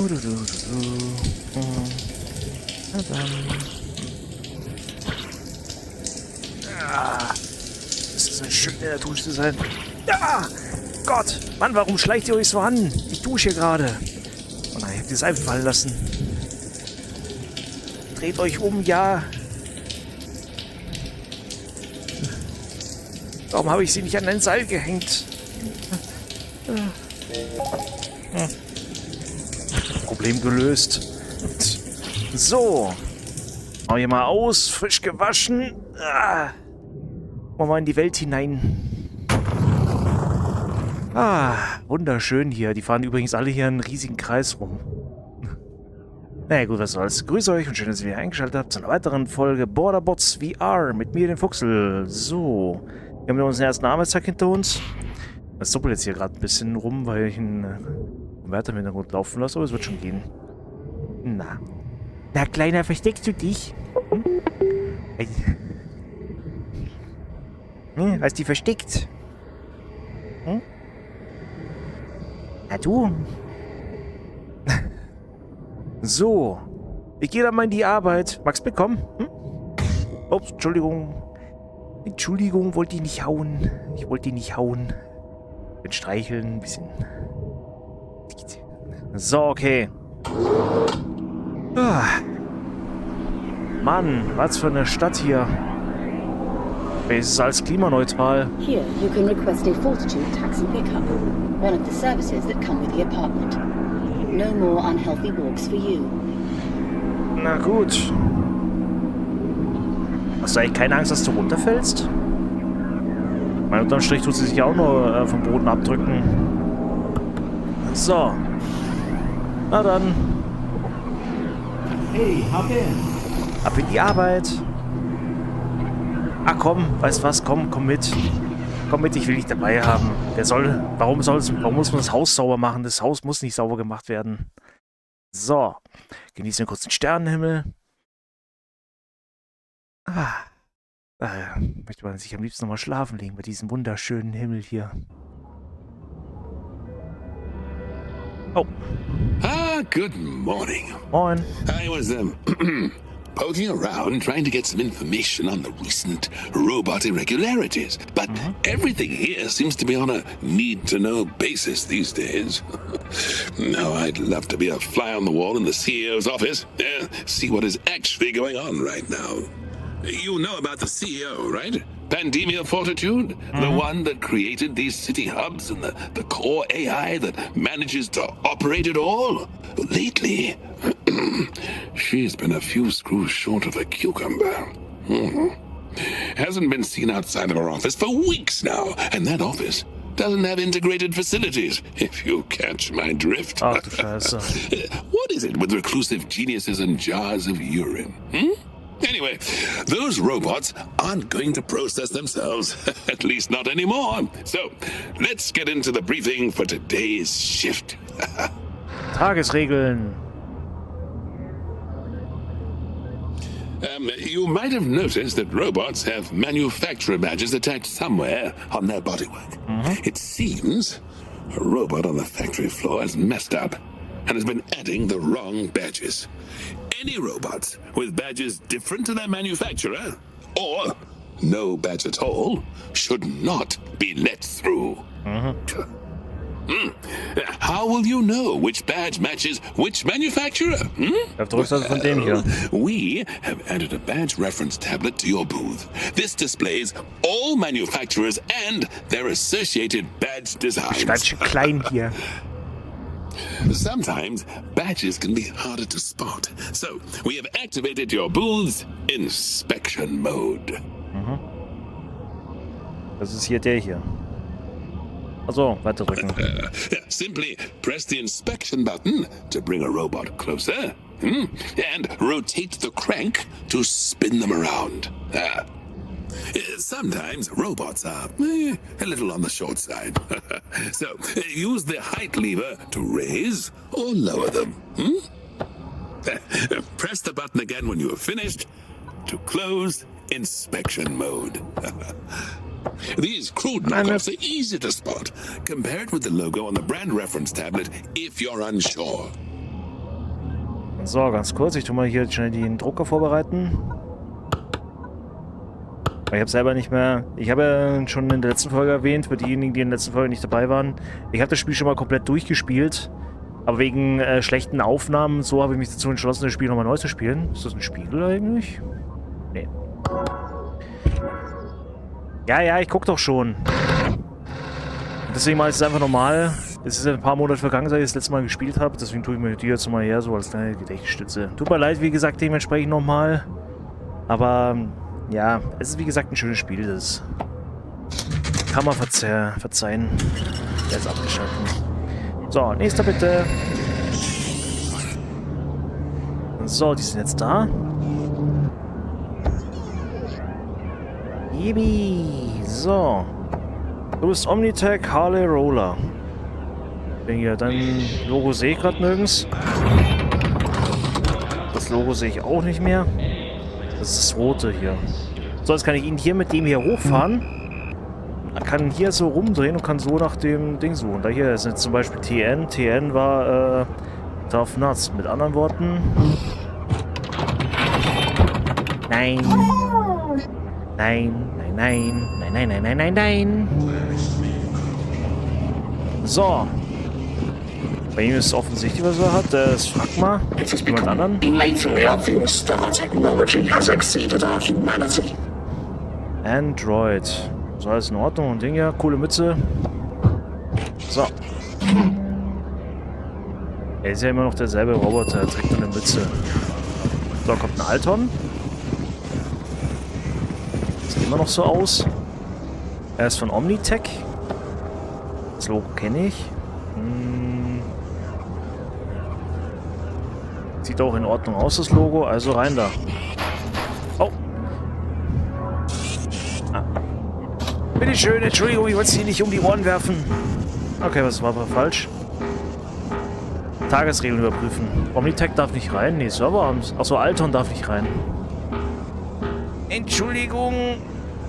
Na dann. Es ist ein schön in der Dusche zu sein. Ja! Gott! Mann, warum schleicht ihr euch so an? Ich dusche hier gerade. Oh nein, ich hab die Seife fallen lassen. Dreht euch um, ja. Warum habe ich sie nicht an ein Seil gehängt? Problem gelöst. So. Machen wir hier mal aus. Frisch gewaschen. Wollen wir mal in die Welt hinein. Wunderschön hier. Die fahren übrigens alle hier einen riesigen Kreis rum. Naja gut, was soll's. Grüße euch und schön, dass ihr wieder eingeschaltet habt zu einer weiteren Folge Borderbots VR mit mir, den Fuchsel. So. Wir haben unseren ersten Arbeitstag hinter uns. Das zuppelt jetzt hier gerade ein bisschen rum, weil ich einen Konverter im Hintergrund laufen lasse, aber es wird schon gehen. Na, Kleiner, versteckst du dich? Hast du die versteckt? Na du? So. Ich gehe dann mal in die Arbeit. Magst du mitkommen? Ups, Entschuldigung. Entschuldigung, wollte ich nicht hauen. Ich wollte ihn nicht hauen. Mit streicheln, ein bisschen. So, okay. Mann, was für eine Stadt hier. Es ist alles klimaneutral. Here, you can request a Fortitude taxi pickup, one of the services that come with the apartment. No more unhealthy walks for you. Na gut. Hast du eigentlich keine Angst, dass du runterfällst? Mein unterm Strich tut sie sich ja auch nur vom Boden abdrücken. So. Na dann. Hey, habe. Ab in die Arbeit. Ach komm, weißt was? Komm mit. Komm mit, ich will dich dabei haben. Warum muss man das Haus sauber machen? Das Haus muss nicht sauber gemacht werden. So. Genießen wir kurz den Sternenhimmel. Möchte man sich am liebsten nochmal schlafen legen bei diesem wunderschönen Himmel hier. Oh. Good morning. Moin. I was, poking around trying to get some information on the recent robot irregularities, but everything here seems to be on a need-to-know basis these days. Now, I'd love to be a fly on the wall in the CEO's office, see what is actually going on right now. You know about the CEO, right? Pandemia Fortitude? The one that created these city hubs and the core AI that manages to operate it all? Lately, she's been a few screws short of a cucumber. Hasn't been seen outside of her office for weeks now, and that office doesn't have integrated facilities, if you catch my drift. Ach du Scheiße. What is it with reclusive geniuses and jars of urine? Anyway, those robots aren't going to process themselves, at least not anymore. So, let's get into the briefing for today's shift. Tagesregeln. You might have noticed that robots have manufacturer badges attached somewhere on their bodywork. It seems a robot on the factory floor has messed up and has been adding the wrong badges. Any robots with badges different to their manufacturer, or no badge at all, should not be let through. How will you know which badge matches which manufacturer? Von dem hier. We have added a badge reference tablet to your booth. This displays all manufacturers and their associated badge designs. Ganz schön klein hier. Sometimes badges can be harder to spot, so we have activated your booth's inspection mode. Das ist hier der hier. Also, weiter drücken. Simply press the inspection button to bring a robot closer, and rotate the crank to spin them around. Sometimes robots are a little on the short side. So use the height lever to raise or lower them. Press the button again when you are finished to close inspection mode. These crude knockoffs are easy to spot. Compare it with the logo on the brand reference tablet if you're unsure. So, ganz kurz. Ich tue mal hier schnell den Drucker vorbereiten. Ich habe selber nicht mehr... Ich habe ja schon in der letzten Folge erwähnt, für diejenigen, die in der letzten Folge nicht dabei waren, ich habe das Spiel schon mal komplett durchgespielt. Aber wegen schlechten Aufnahmen, so habe ich mich dazu entschlossen, das Spiel nochmal neu zu spielen. Ist das ein Spiegel eigentlich? Nee. Ja, ich guck doch schon. Deswegen mache ich es einfach normal. Es ist ein paar Monate vergangen, seit ich das letzte Mal gespielt habe. Deswegen tue ich mir die jetzt mal her, so als kleine Gedächtnisstütze. Tut mir leid, wie gesagt, dementsprechend nochmal. Aber ja, es ist wie gesagt ein schönes Spiel. Das kann man verzeihen. Der ist abgeschaltet. So, nächster bitte. So, die sind jetzt da. Yibi. So. Du bist Omnitech Harley Roller. Hier, dein Logo sehe ich gerade nirgends. Das Logo sehe ich auch nicht mehr. Das ist das rote hier. So, jetzt kann ich ihn hier mit dem hier hochfahren. Man kann hier so rumdrehen und kann so nach dem Ding suchen. Da hier ist jetzt zum Beispiel TN. TN war Tough Nuts. Mit anderen Worten. Nein. Nein, nein, nein. Nein, nein, nein, nein, nein, nein. So. Bei ihm ist es offensichtlich, was er hat. Das fragt mal. Jemand anderen. Blatantly obvious that our technology has exceeded our humanity. Android. So, alles in Ordnung. Und Ding ja. Coole Mütze. So. Er ist ja immer noch derselbe Roboter. Er trägt eine Mütze. So, kommt ein Alton. Sieht immer noch so aus. Er ist von Omnitech. Das Logo kenne ich. Sieht auch in Ordnung aus, das Logo. Also rein da. Oh. Ah. Bitteschön, Entschuldigung, ich wollte es hier nicht um die Ohren werfen. Okay, was war falsch? Tagesregeln überprüfen. Omnitech darf nicht rein. Nee, Serverarms. Achso, Alton darf nicht rein. Entschuldigung,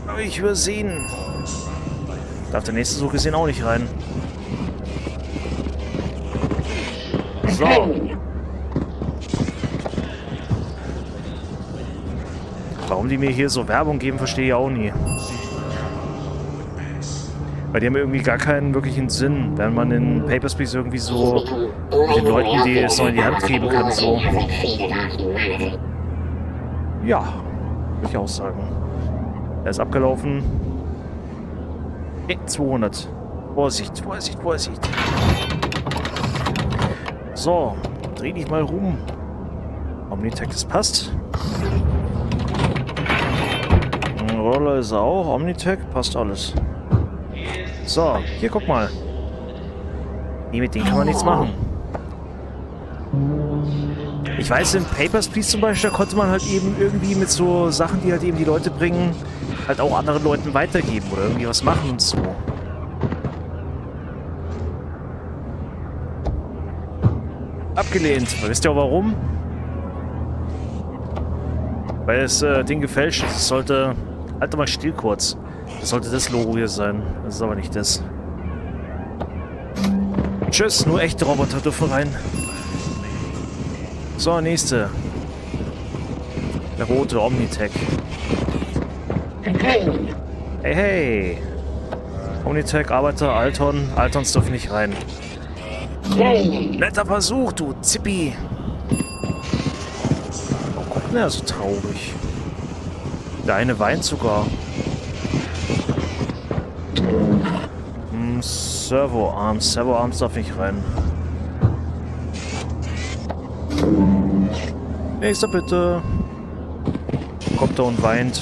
habe ich übersehen. Darf der nächste so gesehen auch nicht rein. So. Warum die mir hier so Werbung geben, verstehe ich auch nie. Weil die haben irgendwie gar keinen wirklichen Sinn, wenn man in Papers, Please irgendwie so den Leuten, die es noch in die Hand geben kann, so. Ja, würde ich auch sagen. Er ist abgelaufen. 200. Vorsicht, Vorsicht, Vorsicht. So, dreh dich mal rum. Omnitech, das passt. Roller ist er auch. Omnitech, passt alles. So, hier guck mal. Nee, mit denen kann man nichts machen. Ich weiß, in Papers, Please zum Beispiel, da konnte man halt eben irgendwie mit so Sachen, die halt eben die Leute bringen, halt auch anderen Leuten weitergeben oder irgendwie was machen und so. Abgelehnt. Wisst ihr auch warum? Weil das Ding gefälscht ist. Es sollte... Halt doch mal still kurz. Das sollte das Logo hier sein. Das ist aber nicht das. Tschüss, nur echte Roboter dürfen rein. So, nächste. Der rote Omnitech. Hey, hey. Omnitech, Arbeiter, Alton. Altons dürfen nicht rein. Netter Versuch, du Zippi. Oh, guck mal, so traurig. Der eine weint sogar. Servoarms. Servoarms darf nicht rein. Nächster bitte. Kommt da und weint.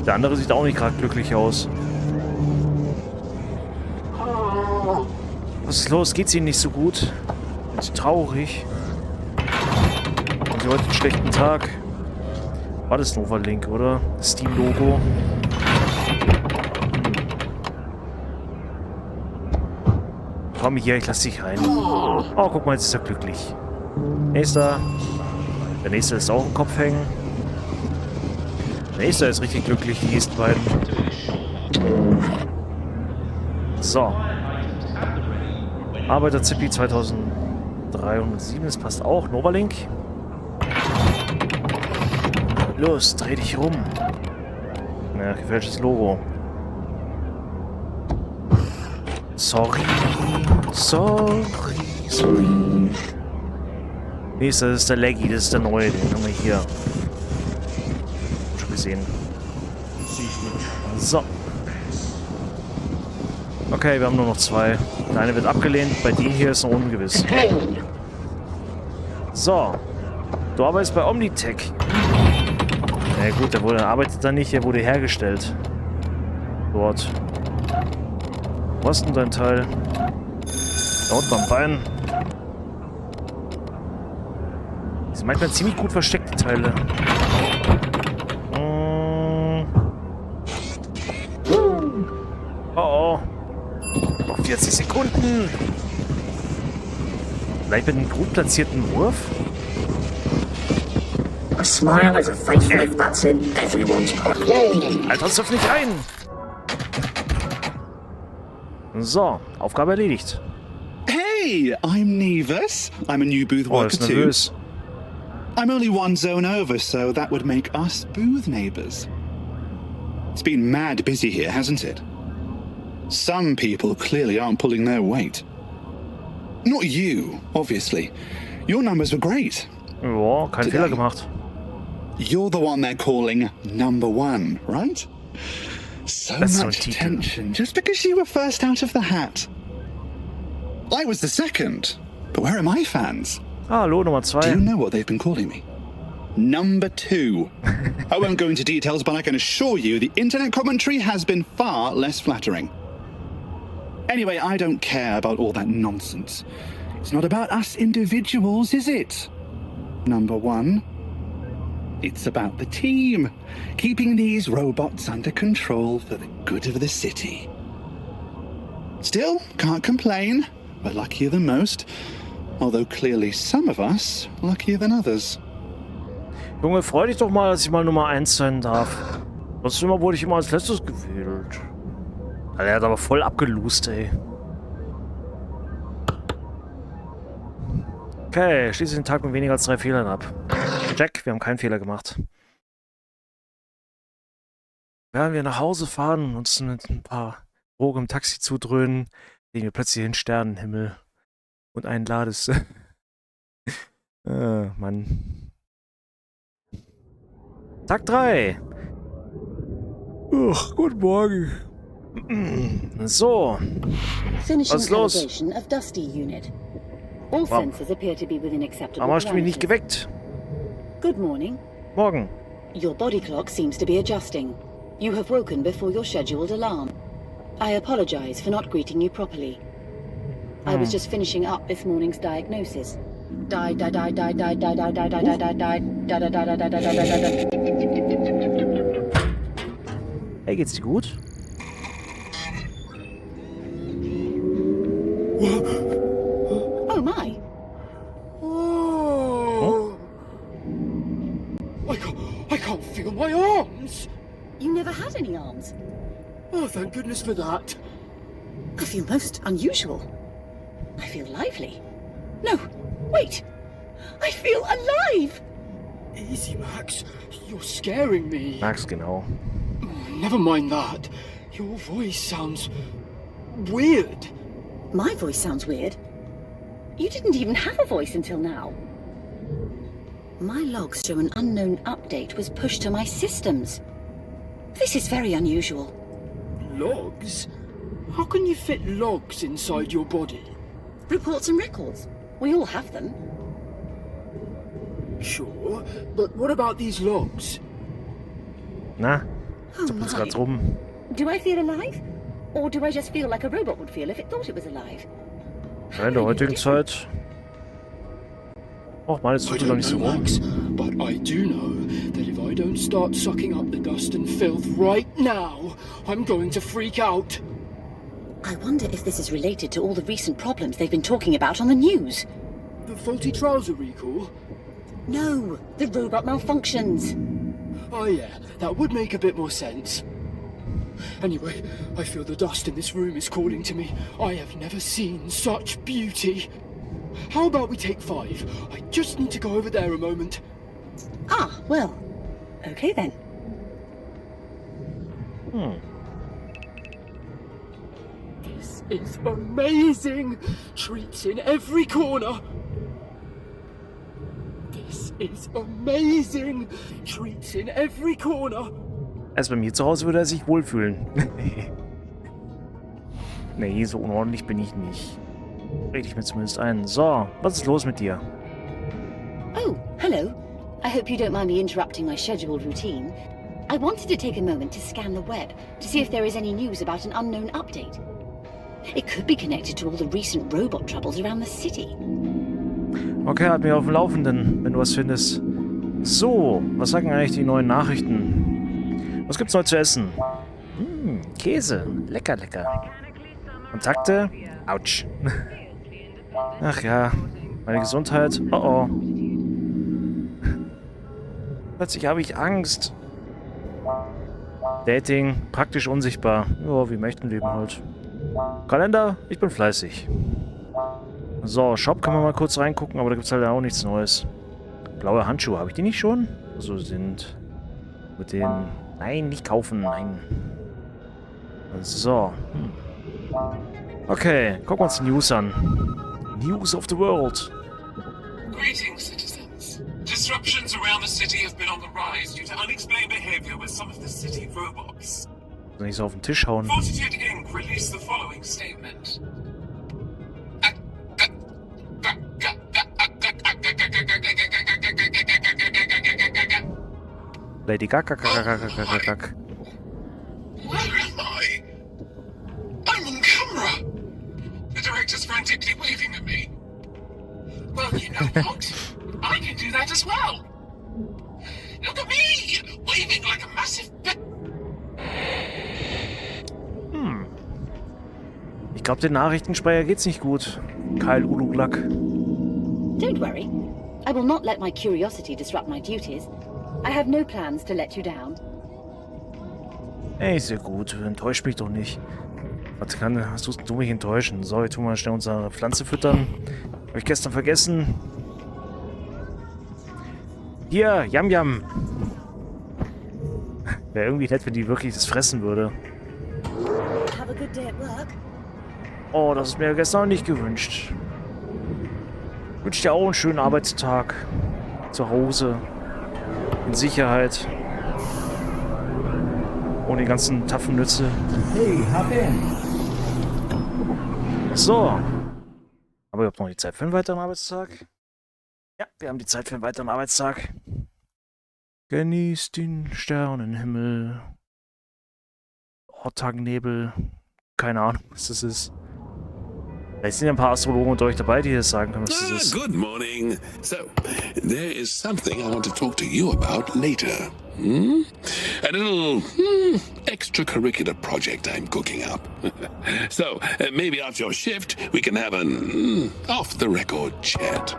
Der andere sieht auch nicht gerade glücklich aus. Was ist los? Geht's ihnen nicht so gut? Sind sie traurig? Haben sie heute einen schlechten Tag? War das Nova Link, oder? Das Steam-Logo. Komm hier, ich lass dich rein. Oh, guck mal, jetzt ist er glücklich. Nächster. Der nächste ist auch im Kopf hängen. Der nächste ist richtig glücklich, die nächsten beiden. So. Arbeiter Zippi 2000. 307, das passt auch. Novalink. Los, dreh dich rum. Ja, gefälschtes Logo. Sorry. Nee, das ist der Leggy, das ist der neue, den haben wir hier. Schon gesehen. So. Okay, wir haben nur noch 2. Der eine wird abgelehnt, bei dem hier ist noch ungewiss. So. Du arbeitest bei Omnitech. Na ja, gut, der arbeitet da nicht, der wurde hergestellt. Dort. Wo hast denn dein Teil? Da unten am Bein. Die sind manchmal ziemlich gut versteckt, die Teile. Oh. Noch 40 Sekunden. Vielleicht mit einem gut platzierten Wurf? A smile is a faith that's in everyone's pocket. Alter, uns doch nicht ein! So, Aufgabe erledigt. Hey, I'm Nevis. I'm a new booth Oh, worker ist too. nervös. I'm only one zone over, so that would make us booth neighbors. It's been mad busy here, hasn't it? Some people clearly aren't pulling their weight. Not you, obviously. Your numbers were great. Ja, keinen Fehler gemacht. You're the one they're calling number one, right? So That's much so tension just because you were first out of the hat. I was the second, but where are my fans? Hallo, Nummer Do you 2. know what they've been calling me? Number 2. I won't go into details, but I can assure you the internet commentary has been far less flattering. Anyway, I don't care about all that nonsense. It's not about us individuals, is it? Number 1. It's about the team, keeping these robots under control for the good of the city. Still, can't complain. We're luckier than most. Although clearly some of us luckier than others. Junge, freu dich doch mal, dass ich mal Nummer 1 sein darf. Sonst immer wurde ich immer als letztes gewählt. Alter, er hat aber voll abgelust, ey. Okay, schließe den Tag mit weniger als 3 Fehlern ab. Jack, wir haben keinen Fehler gemacht. Während wir nach Hause fahren und uns mit ein paar Drogen im Taxi zudröhnen, sehen wir plötzlich den Sternenhimmel und einen Lades. Mann. Tag 3. Ach, guten Morgen. So. Finishing Was ist los? calibration of Dusty unit. All Warum? sensors appear to be within acceptable Warum hast du mich nicht parameters. geweckt? Good morning. Morgen. Your body clock seems to be adjusting. You have woken before your scheduled alarm. I apologize for not greeting you properly. I was just finishing up this morning's diagnosis. Hey, geht's dir gut? Oh my. I can't feel my arms. You never had any arms. Oh, thank goodness for that. I feel most unusual. I feel lively. No, wait. I feel alive. Easy, Max. You're scaring me. Max, genau. Never mind that. Your voice sounds weird. My voice sounds weird. You didn't even have a voice until now. My logs show an unknown update was pushed to my systems. This is very unusual. Logs? How can you fit logs inside your body? Reports and records. We all have them. Sure, but what about these logs? Na, Oh uns my. grad rum. Do I feel alive? Or do I just feel like a robot would feel if it thought it was alive? Ja, in der heutigen Zeit. Och, meine I tut noch nicht so don't know, rum. Max, but I do know that if I don't start sucking up the dust and filth right now, I'm going to freak out. I wonder if this is related to all the recent problems they've been talking about on the news. The faulty trouser recall? No, the robot malfunctions. Oh yeah, that would make a bit more sense. Anyway, I feel the dust in this room is calling to me. I have never seen such beauty. How about we take 5? I just need to go over there a moment. Ah, well, okay then. This is amazing! Treats in every corner. This is amazing! Treats in every corner. Also bei mir zu Hause würde er sich wohlfühlen. Nee, so unordentlich bin ich nicht. Rede ich mir zumindest ein. So, was ist los mit dir? Oh, hello. I hope you don't mind me interrupting my scheduled routine. I wanted to take a moment to scan the web to see if there is any news about an unknown update. It could be connected to all the recent robot troubles around the city. Okay, halt mich auf dem Laufenden, wenn du was findest. So, was sagen eigentlich die neuen Nachrichten? Was gibt's neu zu essen? Käse. Lecker, lecker. Kontakte? Autsch. Ach ja, meine Gesundheit. Oh oh. Plötzlich habe ich Angst. Dating, praktisch unsichtbar. Ja, wie im echten Leben halt. Kalender, ich bin fleißig. So, Shop können wir mal kurz reingucken, aber da gibt es halt auch nichts Neues. Blaue Handschuhe, habe ich die nicht schon? So sind mit den... Nein, nicht kaufen, nein. So. Okay, gucken wir uns die News an. News of the world. Greetings, citizens. Disruptions around the city have been on the rise due to unexplained behavior with some of the city robots. Soll ich so auf den Tisch hauen? Fortitude Inc. released the following statement. Lady Gaga. Where am I? I'm on camera. The director's frantically waving at me. Well, you know what? I can do that as well. Look at me, waving like a massive... Ich glaube, den Nachrichtensprecher geht's nicht gut. Kyle Uluglack. Don't worry. I will not let my curiosity disrupt my duties. I have no plans to let you down. Ey, sehr gut. Enttäusch mich doch nicht. Was tust du mich enttäuschen? So, wir tun mal schnell unsere Pflanze füttern. Habe ich gestern vergessen. Hier, Yam Yam. Wäre irgendwie nett, wenn die wirklich das fressen würde. Have a good day at work. Oh, das ist mir gestern noch nicht gewünscht. Ich wünsche dir auch einen schönen Arbeitstag. Zu Hause. In Sicherheit. Ohne die ganzen Taffennütze. Hey, hop in. So. Aber ihr habt noch die Zeit für einen weiteren Arbeitstag? Ja, wir haben die Zeit für einen weiteren Arbeitstag. Genießt den Sternenhimmel. Tagnebel. Keine Ahnung, was das ist. Vielleicht sind ja ein paar Astrologen unter euch dabei, die das sagen können, was das ist. Good morning. So, there is something I want to talk to you about later. A little extracurricular project I'm cooking up. So, maybe after your shift, we can have an off-the-record chat.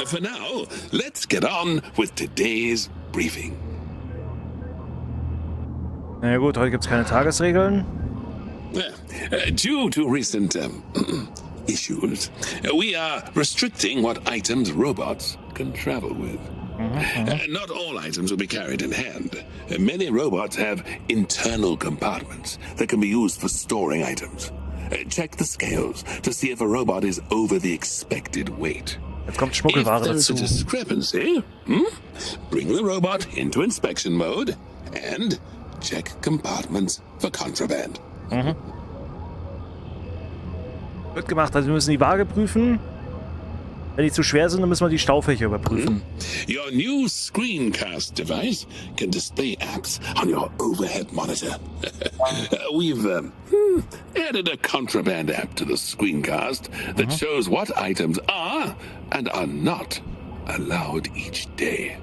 For now, let's get on with today's briefing. Na ja, gut, heute gibt es keine Tagesregeln. Due to recent issues, we are restricting what items robots can travel with. Not all items will be carried in hand. Many robots have internal compartments that can be used for storing items. Check the scales to see if a robot is over the expected weight. Jetzt kommt Schmuggelware If there's dazu. a discrepancy, bring the robot into inspection mode and check compartments for contraband. Wird gemacht, also wir müssen die Waage prüfen. Wenn die zu schwer sind, dann müssen wir die Staufächer überprüfen. Your new screencast device can display apps on your overhead monitor. We've added a contraband app to the screencast that shows what items are and are not allowed each day.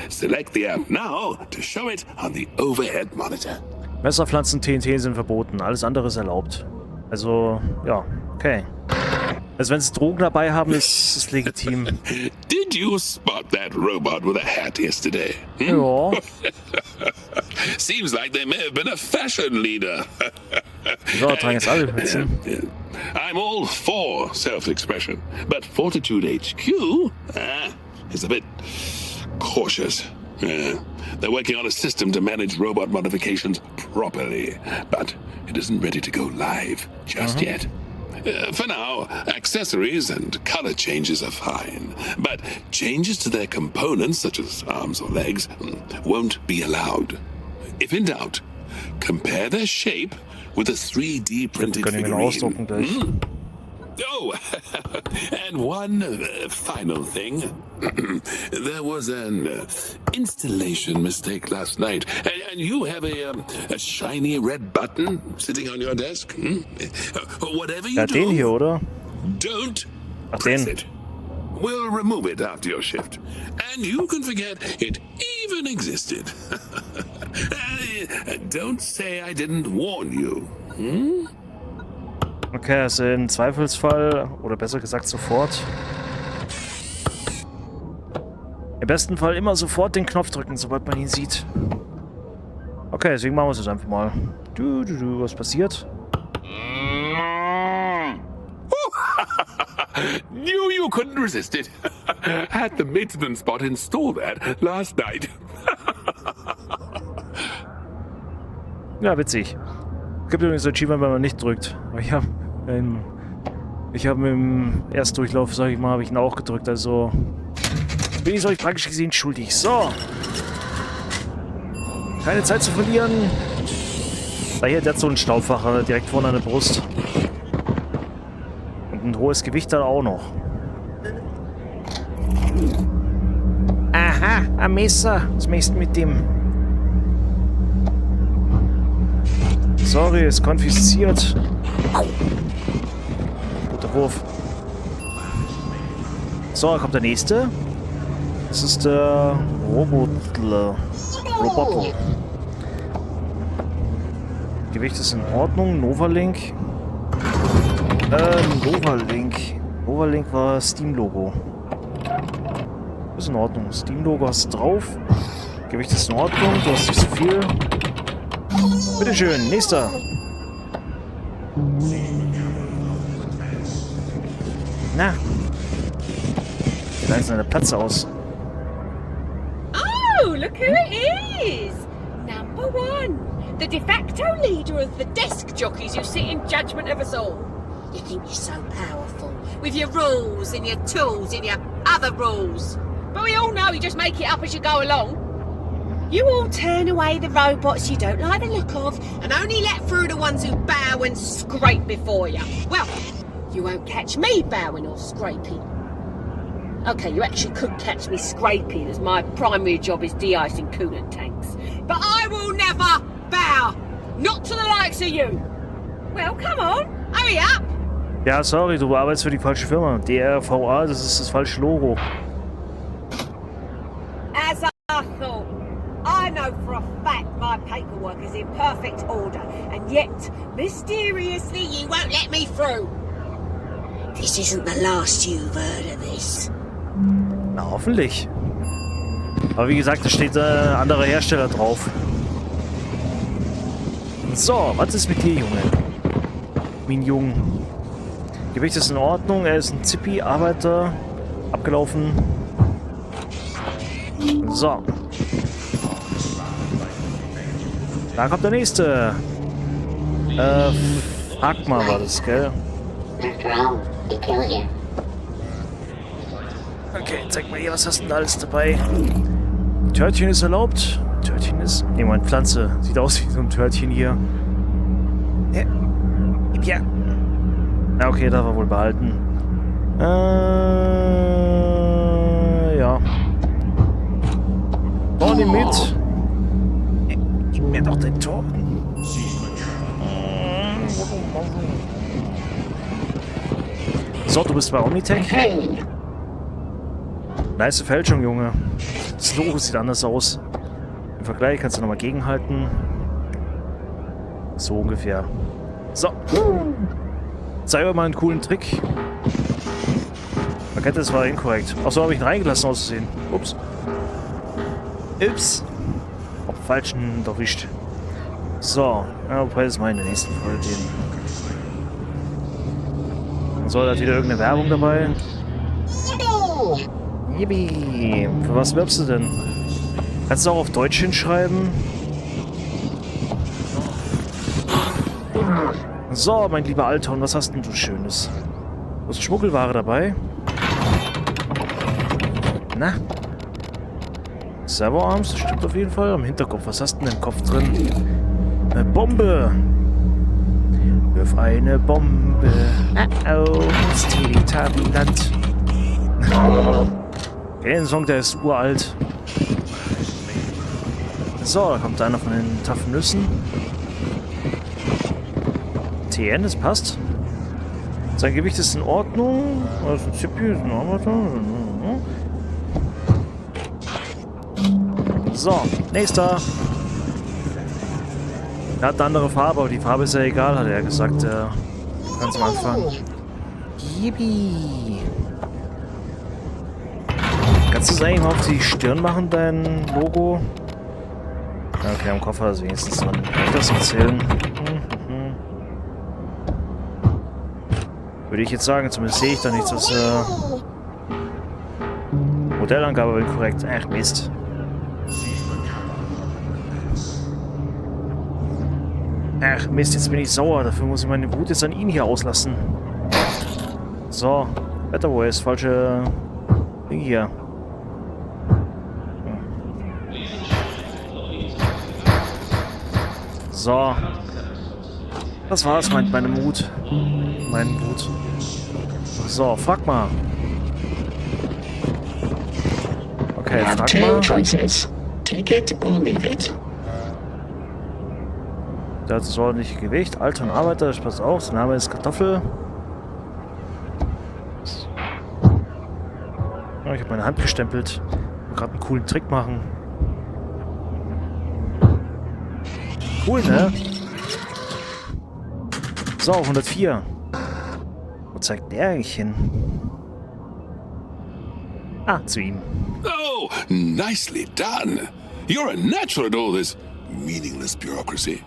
Select the app now to show it on the overhead monitor. Messerpflanzen, TNT sind verboten, alles andere ist erlaubt. Also, ja, okay. Also wenn sie Drogen dabei haben, ist es legitim. Did you spot that robot with a hat yesterday? Ja. Seems like they may have been a fashion leader. So, tragen jetzt alle Mützen. I'm all for self-expression, but Fortitude HQ is a bit cautious. They're working on a system to manage robot modifications properly, but it isn't ready to go live just yet. For now, accessories and color changes are fine, but changes to their components, such as arms or legs, won't be allowed. If in doubt, compare their shape with a 3D printed figurine. Oh, and one final thing. There was an installation mistake last night, and you have a shiny red button sitting on your desk. Whatever you Ja, den hier, oder? don't Ach, press den. it. We'll remove it after your shift, and you can forget it even existed. Don't say I didn't warn you. Okay, also im Zweifelsfall, oder besser gesagt sofort. Im besten Fall immer sofort den Knopf drücken, sobald man ihn sieht. Okay, deswegen machen wir es jetzt einfach mal. Was passiert? Knew you couldn't resist it. Had the maintenance bot install that last night. Ja, witzig. Es gibt übrigens Achievement, wenn man nicht drückt. Aber ich habe im Erstdurchlauf, sag ich mal, habe ich ihn auch gedrückt. Also bin ich es euch praktisch gesehen schuldig. So. Keine Zeit zu verlieren. Da hier, der hat so einen Staubfacher direkt vorne an der Brust. Und ein hohes Gewicht hat er auch noch. Aha, ein Messer. Was machst du mit dem? Sorry, ist konfisziert. Guter Wurf. So, da kommt der nächste. Das ist der Roboter. Gewicht ist in Ordnung. Novalink. Novalink war Steam-Logo. Ist in Ordnung. Steam-Logo hast du drauf. Gewicht ist in Ordnung. Du hast nicht so viel. Bitteschön, nächster. Na. Da ist eine Platz aus. Oh, look who it is! Number one, the de facto leader of the desk jockeys who sit in judgment of us all. You think you're so powerful, with your rules and your tools and your other rules. But we all know you just make it up as you go along. You all turn away the robots you don't like the look of and only let through the ones who bow and scrape before you. Well, you won't catch me bowing or scraping. Okay, you actually could catch me scraping as my primary job is de-icing coolant tanks. But I will never bow! Not to the likes of you! Well, come on, hurry up! Ja, sorry, du arbeitest für die falsche Firma. DRVA, das ist das falsche Logo. As I thought. I know for a fact my paperwork is in perfect order, and yet, mysteriously, you won't let me through. This isn't the last you've heard of this. Na, hoffentlich. Aber wie gesagt, da steht anderer Hersteller drauf. So, was ist mit dir, Junge? Mein Junge. Gewicht ist in Ordnung, er ist ein Zippi, Arbeiter. Abgelaufen. So. Da kommt der nächste. Agma war das, gell? Okay, zeig mal hier, was hast du denn da alles dabei? Törtchen ist erlaubt. Törtchen ist... Ne, meine Pflanze. Sieht aus wie so ein Törtchen hier. Ja. Na, okay, darf er wohl behalten. Ja. Bauen ihn mit. Gib mir doch den Tor. So, du bist bei Omnitech. Nice Fälschung, Junge. Das Logo sieht anders aus. Im Vergleich kannst du nochmal gegenhalten. So ungefähr. So. Zeig euch mal einen coolen Trick. Man kennt das, war inkorrekt. Achso, habe ich ihn reingelassen auszusehen. Ups. Ups. Auf falschen erwischt. So, ja, wobei das mal in der nächsten Folge gehen. So, da hat wieder irgendeine Werbung dabei. Yippie! Für was wirbst du denn? Kannst du auch auf Deutsch hinschreiben? So, mein lieber Alton, was hast denn du Schönes? Was ist Schmuggelware dabei? Na? Servoarms, das stimmt auf jeden Fall. Am Hinterkopf, was hast du denn im Kopf drin? Eine Bombe! Wirf eine Bombe. Oh, ins Teletubby-Land. Okay, den Song, der ist uralt. So, da kommt einer von den taffen Nüssen. TN, das passt. Sein Gewicht ist in Ordnung. Also, Zippy ist ein Arbeiter. So, nächster. Er hat eine andere Farbe, aber die Farbe ist ja egal, hat er gesagt, ganz am Anfang. Yippie. Kannst du es eigentlich mal auf die Stirn machen, dein Logo? Ja, okay, am Koffer ist wenigstens dran. Das erzählen. Würde ich jetzt sagen, zumindest sehe ich da nichts, was Modellangabe war korrekt. Ach, Mist. Ach Mist, jetzt bin ich sauer. Dafür muss ich meine Wut jetzt an ihn hier auslassen. So, Better Voice, falsche Ding hier. So. Das war's, meine Mut. Mein Wut. So, frag mal. Okay, frag mal. Take it or leave it. Der hat das ordentliche Gewicht. Alter und Arbeiter, das passt auch. Sein Name ist Kartoffel. Ja, ich habe meine Hand gestempelt. Ich will gerade einen coolen Trick machen. Cool, ne? So, 104. Wo zeigt der eigentlich hin? Ah, zu ihm. Oh, nicely done. You're a natural at all this meaningless bureaucracy.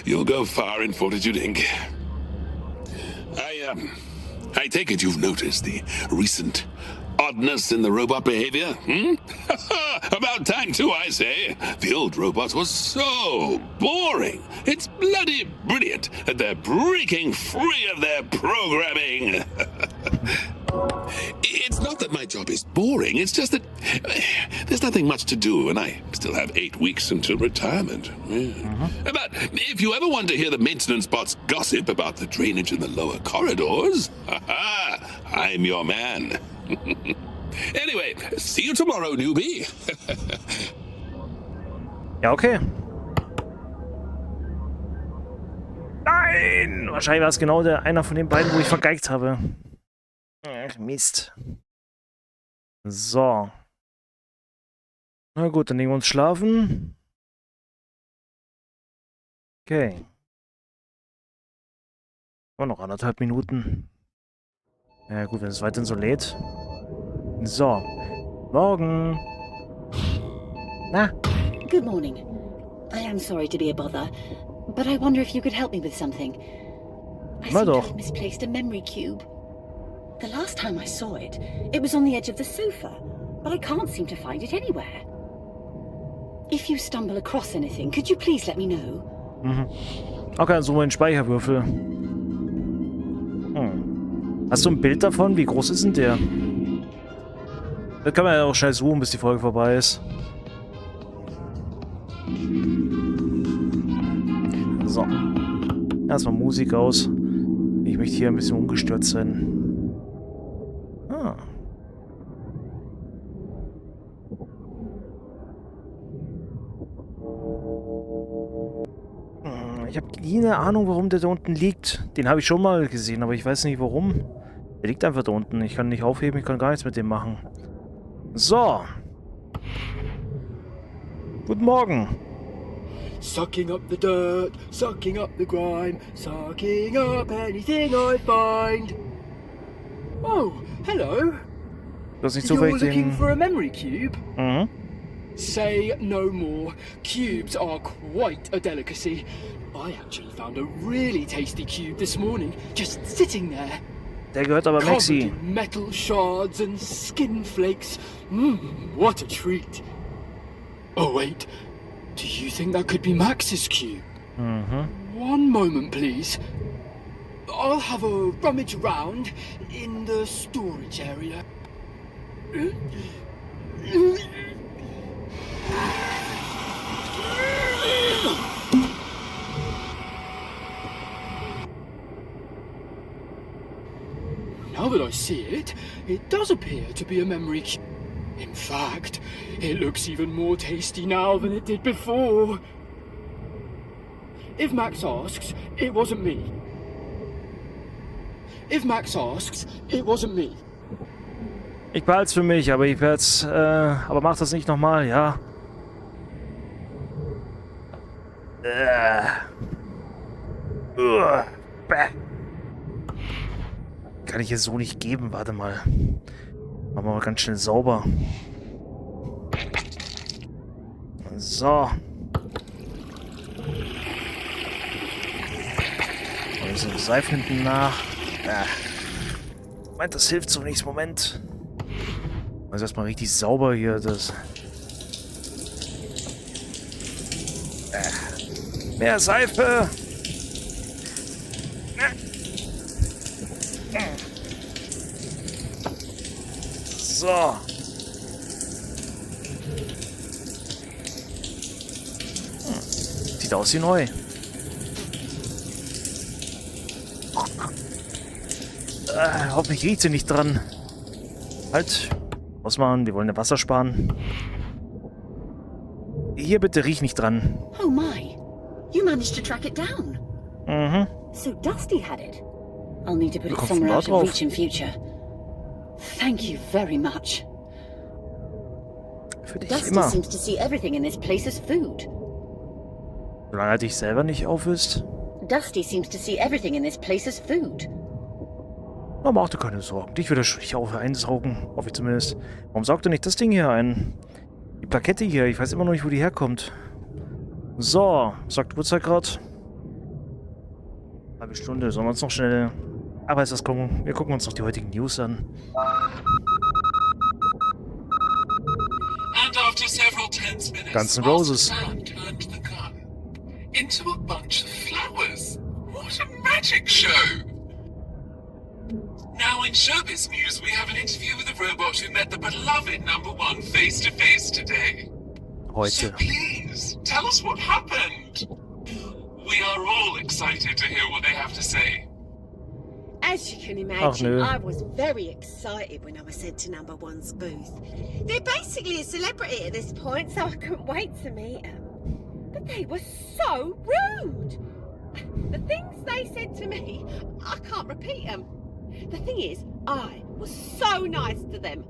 You'll go far in Fortitude Inc. I take it you've noticed the recent oddness in the robot behavior, hmm? About time too, I say. The old robots were so boring. It's bloody brilliant that they're breaking free of their programming. It's not that my job is boring, it's just that there's nothing much to do and I still have 8 weeks until retirement. Yeah. But if you ever want to hear the maintenance bots gossip about the drainage in the lower corridors, I'm your man. Anyway, see you tomorrow, newbie. Ja, okay. Nein! Wahrscheinlich war es genau einer von den beiden, wo ich vergeigt habe. Ach, Mist. So. Na gut, dann legen wir uns schlafen. Okay. Oh, noch 1,5 Minuten. Ja gut, wenn es weiterhin so lädt. So. Morgen. Na? Good morning. I am sorry to be a bother, but I wonder if you could help me with something. I seem to have misplaced a memory cube. The last time I saw it, it was on the edge of the sofa, but I can't seem to find it anywhere. If you stumble across anything, could you please let me know? Okay, so mein Speicherwürfel. Hast du ein Bild davon? Wie groß ist denn der? Das kann man ja auch schnell zoomen, bis die Folge vorbei ist. So. Erstmal Musik aus. Ich möchte hier ein bisschen ungestört sein. Ich habe keine Ahnung, warum der da unten liegt. Den habe ich schon mal gesehen, aber ich weiß nicht warum. Der liegt einfach da unten. Ich kann nicht aufheben, ich kann gar nichts mit dem machen. So. Guten Morgen. Sucking up the dirt, sucking up the grime, sucking up anything I find. Oh, hello. Du hast nicht You're zufällig looking den... for a memory cube? Say no more. Cubes are quite a delicacy. I actually found a really tasty cube this morning, just sitting there. Der gehört aber Covered Maxi. in metal shards and skin flakes. What a treat. Oh wait, do you think that could be Max's cube? One moment, please. I'll have a rummage around in the storage area. Now that I see it, it does appear to be a memory cube. In fact, it looks even more tasty now than it did before. If Max asks, it wasn't me. If Max asks, it wasn't me. Ich behalte es für mich, aber ich werde es, aber mach das nicht nochmal, ja. Bäh. Kann ich hier so nicht geben, warte mal. Machen wir mal ganz schnell sauber. So. Also Seifen hinten nach. Meint, das hilft so nichts. Moment. Also erstmal richtig sauber hier. Das. Mehr Seife. So. Sieht aus wie neu. Hoffentlich riecht sie nicht dran. Halt. Ausmachen, wir wollen ja Wasser sparen. Hier bitte, riech nicht dran. Oh my. You managed to track it down. So Dusty had it. I'll need to put it somewhere out of reach in future. Thank you very much. Für dich Dusty immer. seems to see everything in this place as food. Solange er dich selber nicht aufisst. Dusty seems to see everything in this place as food. Na, mach dir keine Sorgen. Dich wird er schon nicht einsaugen. Hoffe ich zumindest. Warum saugt er nicht das Ding hier ein? Die Plakette hier. Ich weiß immer noch nicht, wo die herkommt. So. Sagt Uhrzeit. Halbe Stunde. Sollen wir uns noch schnell Arbeitswas gucken? Wir gucken uns noch die heutigen News an. And after several tense minutes, Guns N' Roses. Master Sam turned the gun into a bunch of flowers. What a magic show! Now in showbiz news, we have an interview with a robot who met the beloved #1 face to face today. So Heute. please, tell us what happened. We are all excited to hear what they have to say. As you can Ach, imagine, nö. I was very excited when I was sent to #1's booth. They're basically a celebrity at this point, so I couldn't wait to meet them. But they were so rude. The things they said to me, I can't repeat them. The thing is, I was so nice to them.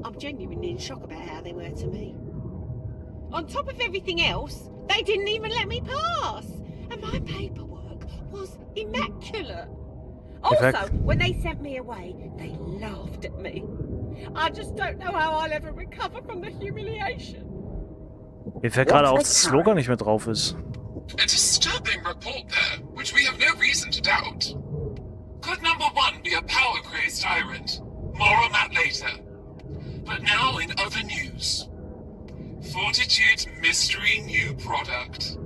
I'm genuinely in shock about how they were to me. On top of everything else, they didn't even let me pass. And my paperwork was immaculate. Also, when they sent me away, they laughed at me. I just don't know how I'll ever recover from the humiliation. Mir fällt gerade auf, dass das Slogan nicht mehr drauf ist. A disturbing report there, which we have no reason to doubt. Could #1 be a power-crazed tyrant? More on that later. But now in other news. Fortitude's mystery new product.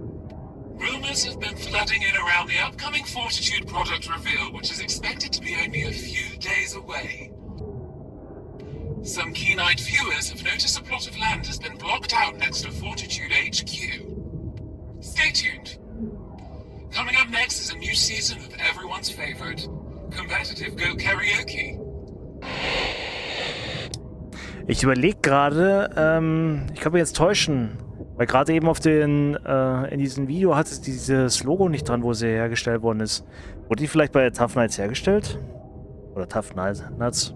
Rumors have been flooding in around the upcoming Fortitude product reveal, which is expected to be only a few days away. Some keen-eyed viewers have noticed a plot of land has been blocked out next to Fortitude HQ. Stay tuned. Coming up next is a new season of everyone's favorite, Competitive Go Karaoke. Ich überlege gerade, ich kann mich jetzt täuschen, weil gerade eben auf den, in diesem Video hat es dieses Logo nicht dran, wo sie hergestellt worden ist. Wurde die vielleicht bei Tough Nights hergestellt? Oder Tough Nuts?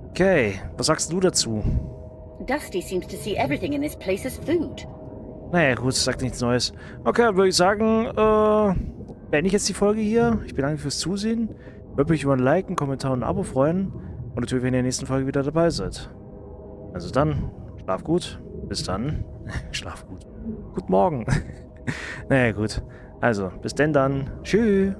Okay, was sagst du dazu? Dusty seems to see everything in this place as food. Naja, gut, sagt nichts Neues. Okay, dann würde ich sagen, beende ich jetzt die Folge hier. Ich bedanke mich fürs Zusehen. Würde mich über ein Like, einen Kommentar und ein Abo freuen. Und natürlich, wenn ihr in der nächsten Folge wieder dabei seid. Also dann, schlaf gut. Bis dann. Schlaf gut. Guten Morgen. Naja, gut. Also, bis denn dann. Tschüss.